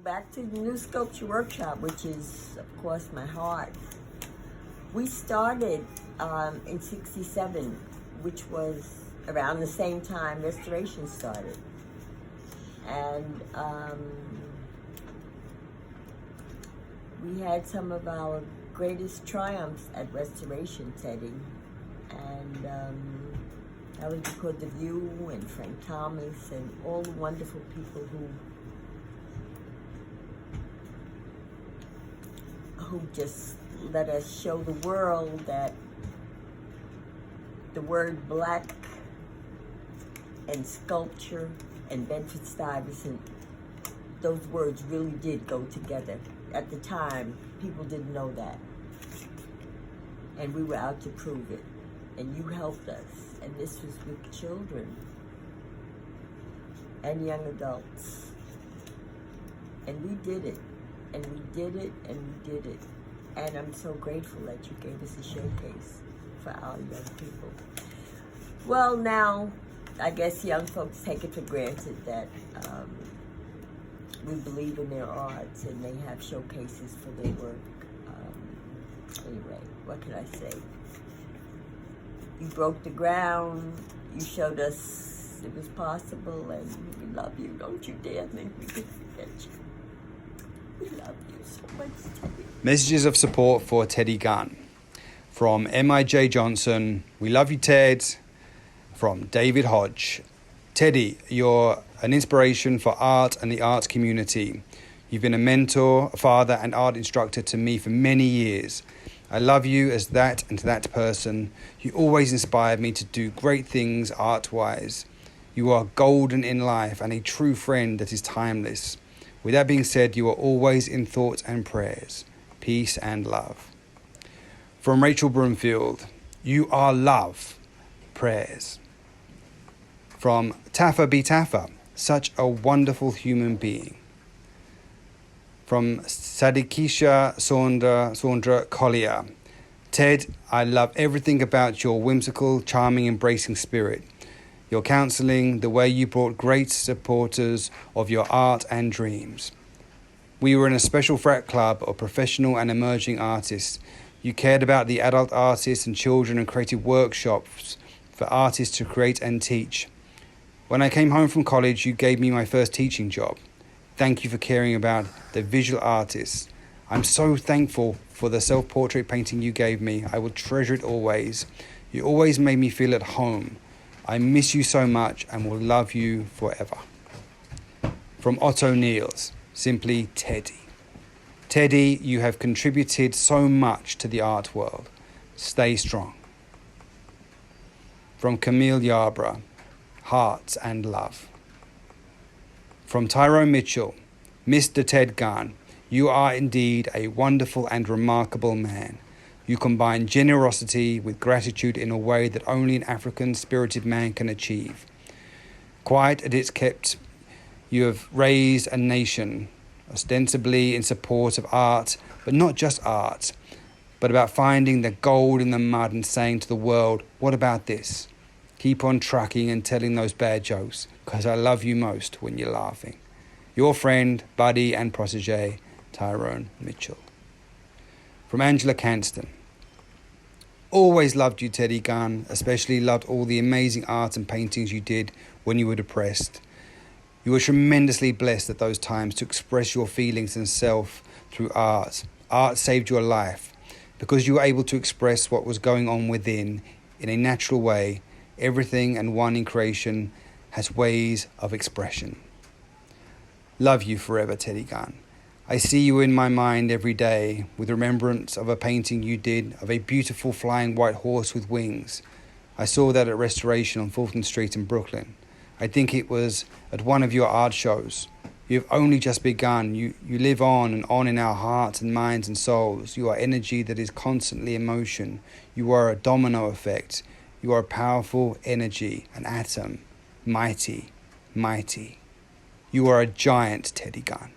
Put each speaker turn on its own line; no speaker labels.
back to the new sculpture workshop, which is, of course, my heart. We started in '67, which was around the same time restoration started. And we had some of our greatest triumphs at restoration setting. And that was because of you and Frank Thomas and all the wonderful people who just let us show the world that the word black and sculpture and Bedford-Stuyvesant, those words really did go together. At the time, people didn't know that. And we were out to prove it. And you helped us. And this was with children and young adults. And we did it. And we did it, and we did it. And I'm so grateful that you gave us a showcase for our young people. Well, now, I guess young folks take it for granted that we believe in their arts and they have showcases for their work. Anyway, what can I say? You broke the ground, you showed us it was possible, and we love you. Don't you dare think we could forget you. We love you so much, Teddy.
Messages of support for Teddy Gunn. From M.I.J. Johnson, we love you, Ted. From David Hodge, Teddy, you're an inspiration for art and the arts community. You've been a mentor, a father, and art instructor to me for many years. I love you as that and that person. You always inspired me to do great things art-wise. You are golden in life and a true friend that is timeless. With that being said, you are always in thoughts and prayers. Peace and love. From Rachel Broomfield, you are love. Prayers. From Taffa B. Taffa, such a wonderful human being. From Sadikisha Saundra Collier, Ted, I love everything about your whimsical, charming, embracing spirit. Your counselling, the way you brought great supporters of your art and dreams. We were in a special frat club of professional and emerging artists. You cared about the adult artists and children and created workshops for artists to create and teach. When I came home from college, you gave me my first teaching job. Thank you for caring about the visual artists. I'm so thankful for the self-portrait painting you gave me. I will treasure it always. You always made me feel at home. I miss you so much and will love you forever. From Otto Niels, simply Teddy. Teddy, you have contributed so much to the art world. Stay strong. From Camille Yarborough, hearts and love. From Tyrone Mitchell, Mr. Ted Gunn, you are indeed a wonderful and remarkable man. You combine generosity with gratitude in a way that only an African-spirited man can achieve. Quiet as it's kept, you have raised a nation, ostensibly in support of art, but not just art, but about finding the gold in the mud and saying to the world, what about this? Keep on trucking and telling those bad jokes, because I love you most when you're laughing. Your friend, buddy, and protege, Tyrone Mitchell. From Angela Canston. Always loved you, Teddy Gunn, especially loved all the amazing art and paintings you did when you were depressed. You were tremendously blessed at those times to express your feelings and self through art. Art saved your life because you were able to express what was going on within in a natural way. Everything and one in creation has ways of expression. Love you forever, Teddy Gunn. I see you in my mind every day with remembrance of a painting you did of a beautiful flying white horse with wings. I saw that at Restoration on Fulton Street in Brooklyn. I think it was at one of your art shows. You have only just begun. You live on and on in our hearts and minds and souls. You are energy that is constantly in motion. You are a domino effect. You are a powerful energy, an atom, mighty, mighty. You are a giant, Teddy Gunn.